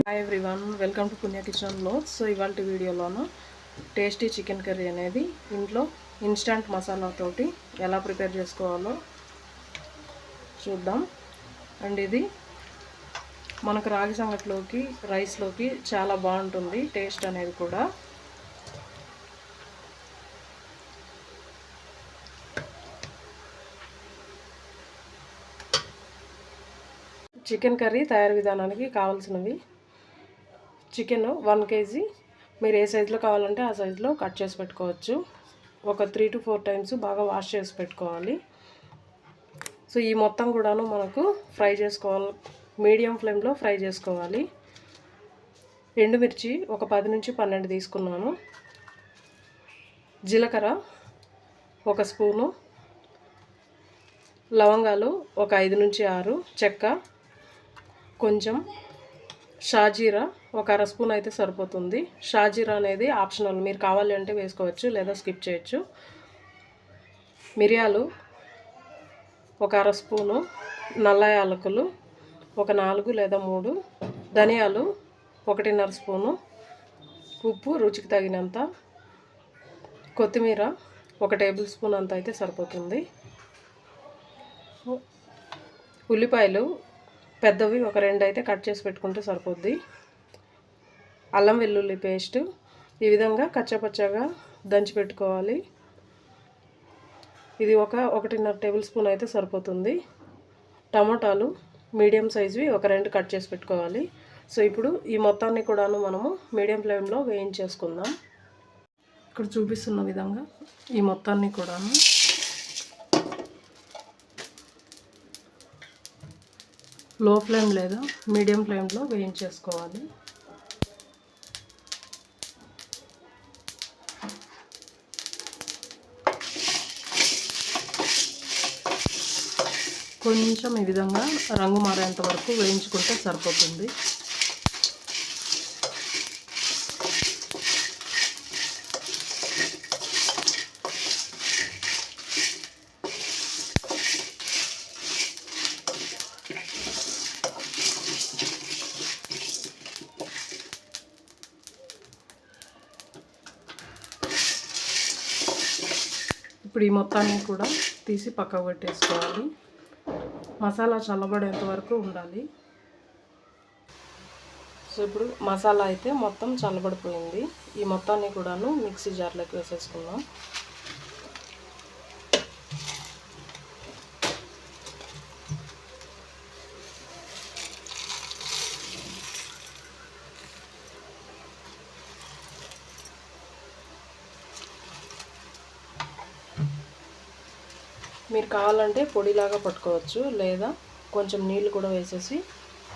Hi everyone, welcome to పుణ్య kitchen vlogs. So ఇవాళ వీడియోలోను tasty chicken curry అనేది ఇంట్లో ఇన్స్టంట్ మసాలాతోటి ఎలా ప్రిపేర్ చేసుకోవాలో చూద్దాం. అండ్ ఇది మనకు రాగి సంగట్లోకి రైస్లోకి చాలా బాగుంటుంది టేస్ట్ అనేది కూడా. చికెన్ కర్రీ తయారు విధానానికి కావాల్సినవి: చికెన్ 1 kg, మీరు ఏ సైజులో కావాలంటే ఆ సైజులో కట్ చేసి పెట్టుకోవచ్చు. ఒక 3 to 4 టైమ్స్ బాగా వాష్ చేసి పెట్టుకోవాలి. సో ఈ మొత్తం కూడాను మనకు ఫ్రై చేసుకోవాలి, మీడియం ఫ్లేమ్లో ఫ్రై చేసుకోవాలి. ఎండుమిర్చి ఒక 10 నుంచి 12 తీసుకున్నాను. జీలకర్ర ఒక స్పూను, లవంగాలు ఒక 5 నుంచి 6, చెక్క కొంచెం, షాజీరా ఒక అర స్పూన్ అయితే సరిపోతుంది. షాజీరా అనేది ఆప్షనల్, మీరు కావాలి అంటే వేసుకోవచ్చు లేదా స్కిప్ చేయొచ్చు. మిరియాలు ఒక అర స్పూను, నల్ల యాలకులు ఒక 4 లేదా 3, ధనియాలు 1.5 స్పూను, ఉప్పు రుచికి తగినంత, కొత్తిమీర 1 టేబుల్ స్పూన్ అంత అయితే సరిపోతుంది. ఉల్లిపాయలు పెద్దవి ఒక 2 అయితే కట్ చేసి పెట్టుకుంటే సరిపోద్ది. అల్లం వెల్లుల్లి పేస్ట్ ఈ విధంగా కచ్చపచ్చగా దంచి పెట్టుకోవాలి. ఇది ఒక 1.5 టేబుల్ స్పూన్ అయితే సరిపోతుంది. టమాటాలు మీడియం సైజువి ఒక 2 కట్ చేసి పెట్టుకోవాలి. సో ఇప్పుడు ఈ మొత్తాన్ని కూడాను మనము మీడియం ఫ్లేమ్లో వేయించేసుకుందాం. ఇక్కడ చూపిస్తున్న విధంగా ఈ మొత్తాన్ని కూడాను లో ఫ్లేమ్ లేదా మీడియం ఫ్లేమ్లో వేయించేసుకోవాలి. కొంచెం ఈ విధంగా రంగు మారేంత వరకు వేయించుకుంటే సరిపోతుంది. ఇప్పుడు ఈ మొత్తాన్ని కూడా తీసి పక్కకు పెట్టేసుకోవాలి. మసాలా చల్లబడేంత వరకు ఉండాలి. సో ఇప్పుడు మసాలా అయితే మొత్తం చల్లబడిపోయింది. ఈ మొత్తాన్ని కూడాను మిక్సీ జార్లోకి వేసేసుకుందాం. మీరు కావాలంటే పొడిలాగా పట్టుకోవచ్చు, లేదా కొంచెం నీళ్ళు కూడా వేసేసి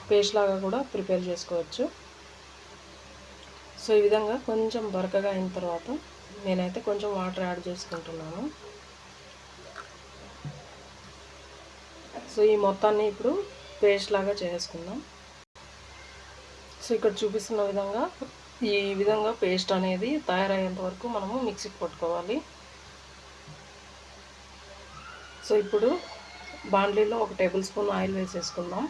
పేస్ట్ లాగా కూడా ప్రిపేర్ చేసుకోవచ్చు. సో ఈ విధంగా కొంచెం బరకగా అయిన తర్వాత నేనైతే కొంచెం వాటర్ యాడ్ చేసుకుంటున్నాను. సో ఈ మొత్తాన్ని ఇప్పుడు పేస్ట్ లాగా చేసుకుందాం. సో ఇక్కడ చూపిస్తున్న విధంగా ఈ విధంగా పేస్ట్ అనేది తయారయ్యేంత వరకు మనము మిక్సీకి పట్టుకోవాలి. సో ఇప్పుడు బాండ్లీలో 1 టేబుల్ స్పూన్ ఆయిల్ వేసేసుకుందాం.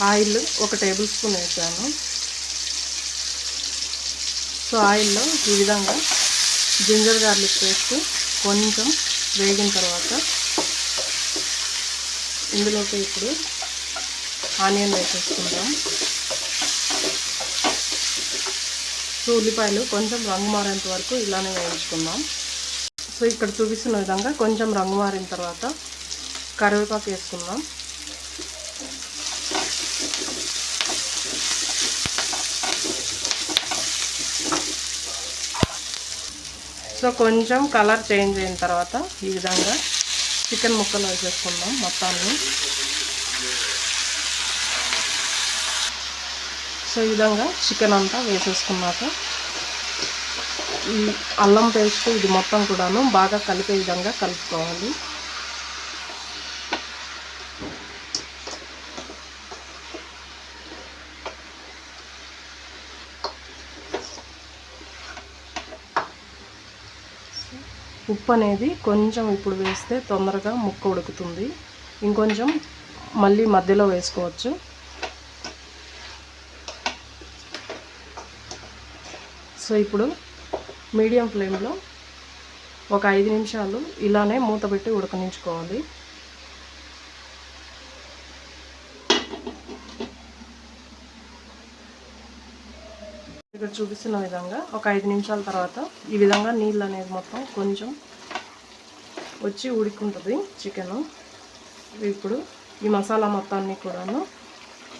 ఆయిల్ 1 టేబుల్ స్పూన్ వేసాను. సో ఆయిల్లో ఈ విధంగా జింజర్ గార్లిక్ పేస్ట్ కొంచెం వేగిన తర్వాత ఇందులోకి ఇప్పుడు ఆనియన్ వేసేసుకుందాం. సో ఉల్లిపాయలు కొంచెం రంగు మారేంత వరకు ఇలానే వేయించుకుందాం. సో ఇక్కడ చూపిస్తున్న విధంగా కొంచెం రంగు మారిన తర్వాత కరివేపాకు వేసుకుందాం. సో కొంచెం కలర్ చేంజ్ అయిన తర్వాత ఈ విధంగా చికెన్ ముక్కలు వేసేసుకుందాం మొత్తాన్ని. సో ఈ విధంగా చికెన్ అంతా వేసేసుకున్నాక ఈ అల్లం పేస్ట్ ఇది మొత్తం కూడాను బాగా కలిపే విధంగా కలుపుకోవాలి. ఉప్పు అనేది కొంచెం ఇప్పుడు వేస్తే తొందరగా ముక్క ఉడుకుతుంది. ఇంకొంచెం మళ్ళీ మధ్యలో వేసుకోవచ్చు. సో ఇప్పుడు మీడియం ఫ్లేమ్లో ఒక 5 నిమిషాలు ఇలానే మూత పెట్టి ఉడకనించుకోవాలి. ఇక్కడ చూపిస్తున్న విధంగా ఒక 5 నిమిషాల తర్వాత ఈ విధంగా నీళ్ళు అనేది మొత్తం కొంచెం వచ్చి ఉడుకుంటుంది చికెను. ఇప్పుడు ఈ మసాలా మొత్తాన్ని కూడాను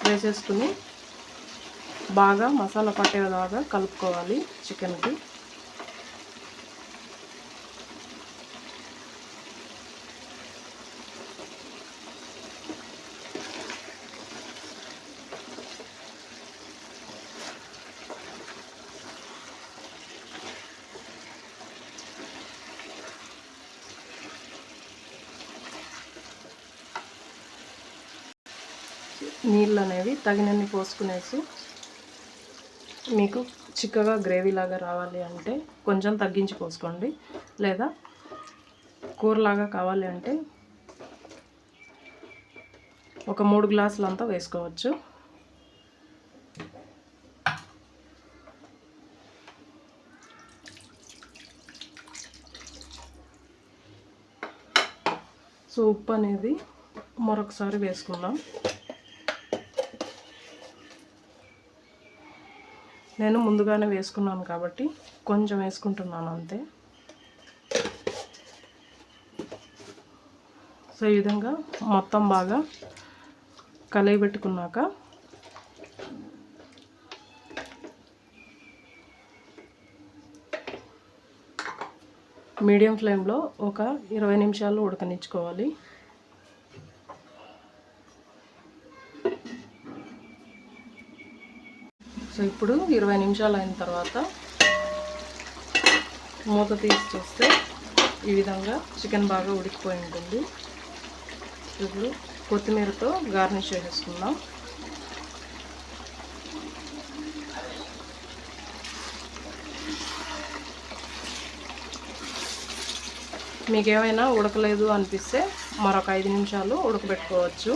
వేసేసుకుని బాగా మసాలా పట్టేలాగా కలుపుకోవాలి చికెన్కి. నీళ్ళు అనేవి తగినన్ని పోసుకునేసి, మీకు చిక్కగా గ్రేవీ లాగా రావాలి అంటే కొంచెం తగ్గించి పోసుకోండి, లేదా కూరలాగా కావాలి అంటే ఒక 3 గ్లాసులంతా వేసుకోవచ్చు. సో ఉప్పు అనేది మరొకసారి వేసుకుందాం. నేను ముందుగానే వేసుకున్నాను కాబట్టి కొంచెం వేసుకుంటున్నాను అంతే. సో ఈ విధంగా మొత్తం బాగా కలయబెట్టుకున్నాక మీడియం ఫ్లేమ్లో ఒక 20 నిమిషాలు ఉడకనించుకోవాలి. సో ఇప్పుడు 20 నిమిషాలు అయిన తర్వాత మూత తీసి చూస్తే ఈ విధంగా చికెన్ బాగా ఉడికిపోయి ఉంటుంది. ఇప్పుడు కొత్తిమీరతో గార్నిష్ చేసేసుకుందాం. మీకు ఏమైనా ఉడకలేదు అనిపిస్తే మరొక 5 నిమిషాలు ఉడకబెట్టుకోవచ్చు.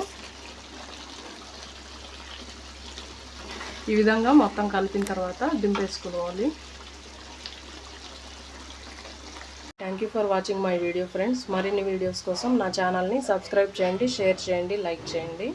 ఈ విధంగా మొత్తం కలిపిన తర్వాత దింపేసుకోవాలి. Thank you for watching my video friends. మరిన్ని వీడియోస్ కోసం నా ఛానల్ని సబ్స్క్రైబ్ చేయండి, షేర్ చేయండి, లైక్ చేయండి.